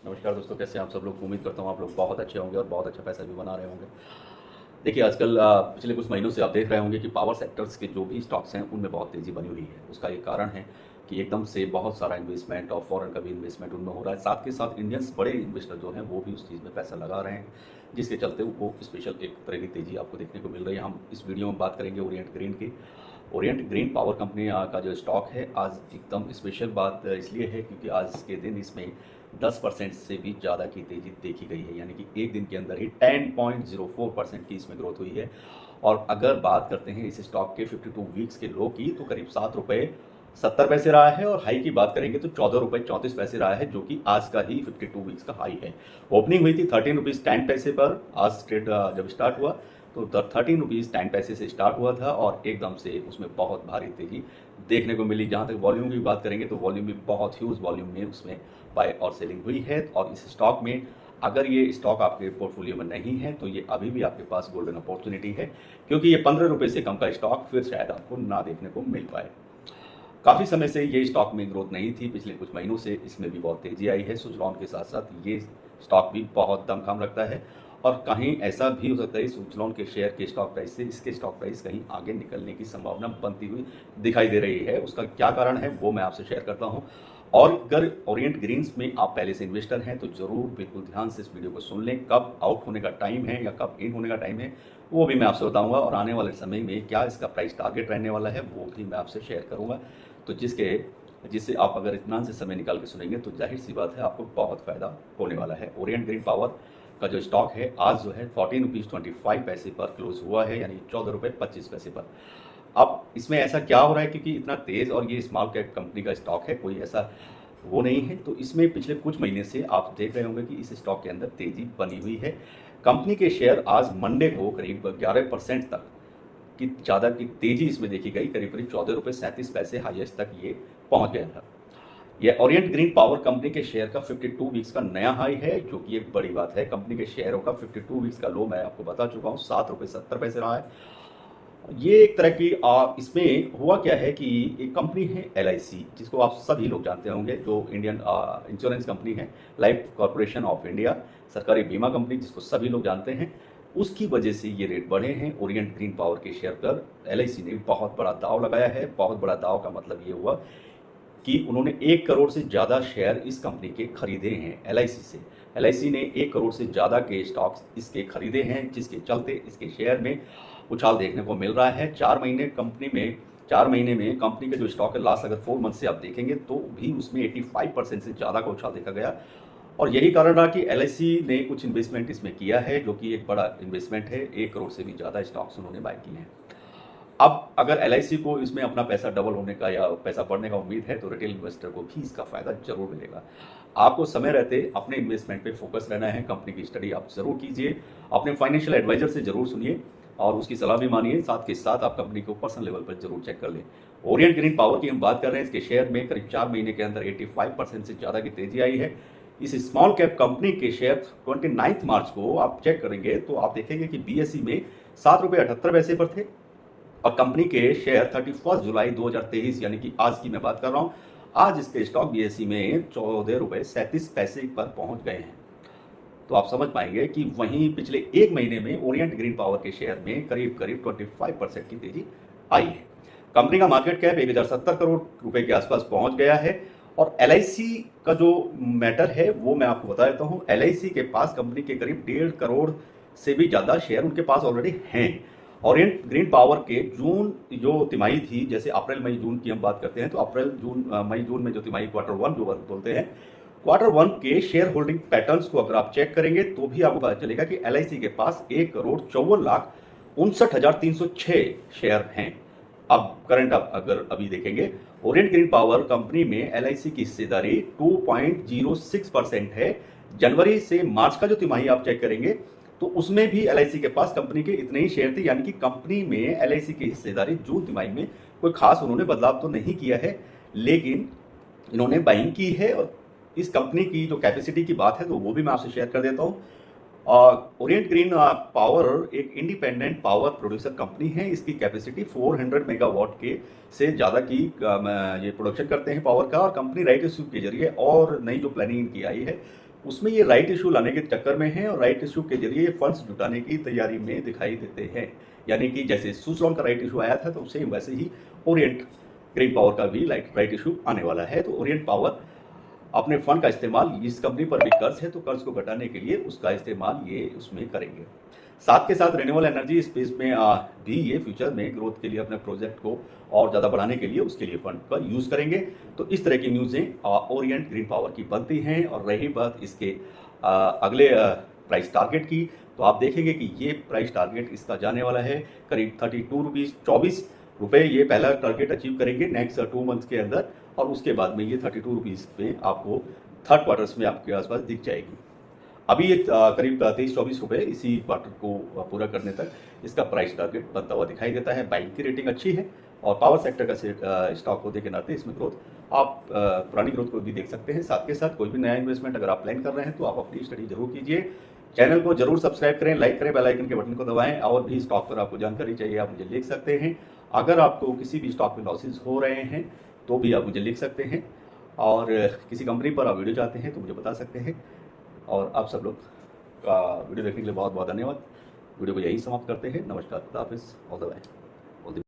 नमस्कार दोस्तों, कैसे हैं आप सब लोग। उम्मीद करता हूँ आप लोग बहुत अच्छे होंगे और बहुत अच्छा पैसा भी बना रहे होंगे। देखिए आजकल पिछले कुछ महीनों से आप देख रहे होंगे कि पावर सेक्टर्स के जो भी स्टॉक्स हैं उनमें बहुत तेज़ी बनी हुई है। उसका एक कारण है कि एकदम से बहुत सारा इन्वेस्टमेंट और फॉरेन का भी इन्वेस्टमेंट उनमें हो रहा है। साथ के साथ इंडियंस बड़े इन्वेस्टर जो हैं वो भी उस चीज़ में पैसा लगा रहे हैं, जिसके चलते वो स्पेशल एक तरह की तेज़ी आपको देखने को मिल रही है। हम इस वीडियो में बात करेंगे ओरिएंट ग्रीन की। ओरिएंट ग्रीन पावर कंपनी का जो स्टॉक है आज एकदम स्पेशल बात इसलिए है क्योंकि आज के दिन इसमें 10% से भी ज़्यादा की तेज़ी देखी गई है, यानी कि एक दिन के अंदर ही 10.04% की इसमें ग्रोथ हुई है। और अगर बात करते हैं इस स्टॉक के 52 वीक्स के लो की तो करीब 7 रुपये 70 पैसे रहा है, और हाई की बात करेंगे तो 14 रुपये 34 पैसे रहा है, जो कि आज का ही 52 वीक्स का हाई है। ओपनिंग हुई थी 13 रुपीज़ 10 पैसे पर। आज ट्रेड जब स्टार्ट हुआ तो 13 रुपीज़ 10 पैसे से स्टार्ट हुआ था और एकदम से उसमें बहुत भारी तेज़ी देखने को मिली। जहाँ तक वॉल्यूम की बात करेंगे तो वॉल्यूम भी बहुत ह्यूज वॉल्यूम में उसमें बाय और सेलिंग हुई है। और इस स्टॉक में अगर ये स्टॉक आपके पोर्टफोलियो में नहीं है तो ये अभी भी आपके पास गोल्डन अपॉर्चुनिटी है, क्योंकि ये 15 रुपये से कम का स्टॉक फिर शायद आपको ना देखने को मिल पाए। काफ़ी समय से ये स्टॉक में ग्रोथ नहीं थी, पिछले कुछ महीनों से इसमें भी बहुत तेज़ी आई है। सुजलॉन के साथ साथ ये स्टॉक भी बहुत दमखम रखता है, और कहीं ऐसा भी हो सकता है सुजलॉन के शेयर के स्टॉक प्राइस से इसके स्टॉक प्राइस कहीं आगे निकलने की संभावना बनती हुई दिखाई दे रही है। उसका क्या कारण है वो मैं आपसे शेयर करता हूँ। और अगर ओरिएंट ग्रीन्स में आप पहले से इन्वेस्टर हैं तो ज़रूर बिल्कुल ध्यान से इस वीडियो को सुन लें। कब आउट होने का टाइम है या कब इन होने का टाइम है वो भी मैं आपसे बताऊंगा, और आने वाले समय में क्या इसका प्राइस टारगेट रहने वाला है वो भी मैं आपसे शेयर करूंगा। तो जिससे आप अगर इत्मीनान से समय निकाल के सुनेंगे तो जाहिर सी बात है आपको बहुत फ़ायदा होने वाला है। ओरिएंट ग्रीन पावर का जो स्टॉक है आज जो है 14 रुपीज़ 25 पैसे पर क्लोज हुआ है, यानी 14 रुपये 25 पैसे पर। अब इसमें ऐसा क्या हो रहा है, क्योंकि इतना तेज़ और ये स्मॉल कैप कंपनी का स्टॉक है, कोई ऐसा वो नहीं है, तो इसमें पिछले कुछ महीने से आप देख रहे होंगे कि इस स्टॉक के अंदर तेज़ी बनी हुई है। कंपनी के शेयर आज मंडे को करीब 11% तक की ज़्यादा की तेज़ी इसमें देखी गई। करीब करीब 14 रुपये 37 पैसे हाईएस्ट तक ये पहुंच गया था। यह ओरिएंट ग्रीन पावर कंपनी के शेयर का 52 वीक्स का नया हाई है, जो कि एक बड़ी बात है। कंपनी के शेयरों का 52 वीक्स का लो मैं आपको बता चुका हूँ, 7 रुपये 70 पैसे रहा है। ये एक तरह की इसमें हुआ क्या है कि एक कंपनी है LIC, जिसको आप सभी लोग जानते होंगे, जो इंडियन इंश्योरेंस कंपनी है, लाइफ कॉर्पोरेशन ऑफ इंडिया, सरकारी बीमा कंपनी जिसको सभी लोग जानते हैं। उसकी वजह से ये रेट बढ़े हैं। ओरिएंट ग्रीन पावर के शेयर पर LIC ने बहुत बड़ा दाव लगाया है। बहुत बड़ा दाव का मतलब ये हुआ कि उन्होंने 1 करोड़ से ज़्यादा शेयर इस कंपनी के खरीदे हैं LIC से। LIC ने 1 करोड़ से ज़्यादा के स्टॉक्स इसके खरीदे हैं, जिसके चलते इसके शेयर में उछाल देखने को मिल रहा है। 4 महीने में कंपनी का जो स्टॉक है लास्ट अगर 4 मंथ से आप देखेंगे तो भी उसमें 85% से ज़्यादा का उछाल देखा गया। और यही कारण रहा कि LIC ने कुछ इन्वेस्टमेंट इसमें किया है, जो कि एक बड़ा इन्वेस्टमेंट है। 1 करोड़ से भी ज़्यादा स्टॉक्स उन्होंने बाय किए हैं। अब अगर LIC को इसमें अपना पैसा डबल होने का या पैसा बढ़ने का उम्मीद है तो रिटेल इन्वेस्टर को भी इसका फायदा जरूर मिलेगा। आपको समय रहते अपने इन्वेस्टमेंट पे फोकस रहना है। कंपनी की स्टडी आप जरूर कीजिए, अपने फाइनेंशियल एडवाइजर से जरूर सुनिए और उसकी सलाह भी मानिए। साथ के साथ आप कंपनी को पर्सनल लेवल पर जरूर चेक कर लें। ओरिएंट ग्रीन पावर की हम बात कर रहे हैं, इसके शेयर में करीब 4 महीने के अंदर 85% से ज़्यादा की तेजी आई है। इस स्मॉल कैप कंपनी के शेयर 29 मार्च को आप चेक करेंगे तो आप देखेंगे कि BSE में 7 रुपये 78 पैसे पर थे, और कंपनी के शेयर 31 जुलाई 2023 यानी कि आज की मैं बात कर रहा हूँ, आज इसके स्टॉक BSE में 14 रुपये 37 पैसे पर पहुंच गए हैं। तो आप समझ पाएंगे कि वहीं पिछले एक महीने में ओरिएंट ग्रीन पावर के शेयर में करीब करीब 25% की तेजी आई है। कंपनी का मार्केट कैप 1070 करोड़ रुपए के आसपास पहुंच गया है। और LIC का जो मैटर है वो मैं आपको बता देता हूं। LIC के पास कंपनी के करीब 1.5 करोड़ से भी ज़्यादा शेयर उनके पास ऑलरेडी हैं। ओरिएंट ग्रीन पावर के जून जो तिमाही थी, जैसे अप्रैल मई जून की हम बात करते हैं, तो अप्रैल जून मई जून में जो तिमाही Q1 जो बोलते हैं, Q1 के शेयर होल्डिंग पैटर्न्स को अगर आप चेक करेंगे तो भी आपको पता चलेगा कि LIC के पास 1,54,59,306 शेयर हैं। अब करंट आप अगर अभी देखेंगे, ओरिएंट ग्रीन पावर कंपनी में LIC की हिस्सेदारी 2.06% है। जनवरी से मार्च का जो तिमाही आप चेक करेंगे तो उसमें भी LIC के पास कंपनी के इतने ही शेयर थे, यानी कि कंपनी में LIC की हिस्सेदारी जून तिमाही में कोई खास उन्होंने बदलाव तो नहीं किया है, लेकिन इन्होंने बाइंग की है। और इस कंपनी की जो कैपेसिटी की बात है तो वो भी मैं आपसे शेयर कर देता हूँ। ओरिएंट ग्रीन पावर एक इंडिपेंडेंट पावर प्रोड्यूसर कंपनी है। इसकी कैपेसिटी 400 मेगावाट के से ज़्यादा की ये प्रोडक्शन करते हैं पावर का, और कंपनी राइट इश्यू के जरिए और नई जो प्लानिंग इनकी आई है उसमें ये राइट इशू लाने के चक्कर में है और राइट इशू के जरिए फंड्स जुटाने की तैयारी में दिखाई देते हैं। यानी कि जैसे सुजलॉन का राइट इशू आया था तो सेम वैसे ही ओरिएंट ग्रीन पावर का भी राइट इशू आने वाला है। तो ओरिएंट पावर अपने फंड का इस्तेमाल, इस कंपनी पर भी कर्ज है तो कर्ज को घटाने के लिए उसका इस्तेमाल ये उसमें करेंगे। साथ के साथ रिन्यूएबल एनर्जी स्पेस में भी ये फ्यूचर में ग्रोथ के लिए अपने प्रोजेक्ट को और ज़्यादा बढ़ाने के लिए उसके लिए फंड का यूज़ करेंगे। तो इस तरह की न्यूज़ें ओरिएंट ग्रीन पावर की बनती हैं। और रही बात इसके अगले प्राइस टारगेट की, तो आप देखेंगे कि ये प्राइस टारगेट इसका जाने वाला है करीब 32 रुपीज़ 24 रुपये। ये पहला टारगेट अचीव करेंगे नेक्स्ट 2 मंथ्स के अंदर, और उसके बाद में ये 32 रुपीज़ पे आपको थर्ड क्वार्टर्स में आपके आसपास दिख जाएगी। अभी ये करीब 23-24 रुपये इसी क्वार्टर को पूरा करने तक इसका प्राइस टारगेट बनता हुआ दिखाई देता है। बाइंग की रेटिंग अच्छी है और पावर सेक्टर का स्टॉक होने के नाते इसमें ग्रोथ आप पुरानी ग्रोथ को भी देख सकते हैं। साथ के साथ कोई भी नया इन्वेस्टमेंट अगर आप प्लान कर रहे हैं तो आप अपनी स्टडी जरूर कीजिए। चैनल को जरूर सब्सक्राइब करें, लाइक करें, बेल आइकन के बटन को दबाएं। और भी स्टॉक पर आपको जानकारी चाहिए आप मुझे लिख सकते हैं। अगर आपको किसी भी स्टॉक में लॉसेज हो रहे हैं तो भी आप मुझे लिख सकते हैं, और किसी कंपनी पर आप वीडियो चाहते हैं तो मुझे बता सकते हैं। और आप सब लोग का वीडियो देखने के लिए बहुत बहुत धन्यवाद। वीडियो को यही समाप्त करते हैं। नमस्कार, खुदा हाफिज़, ऑल द बेस्ट।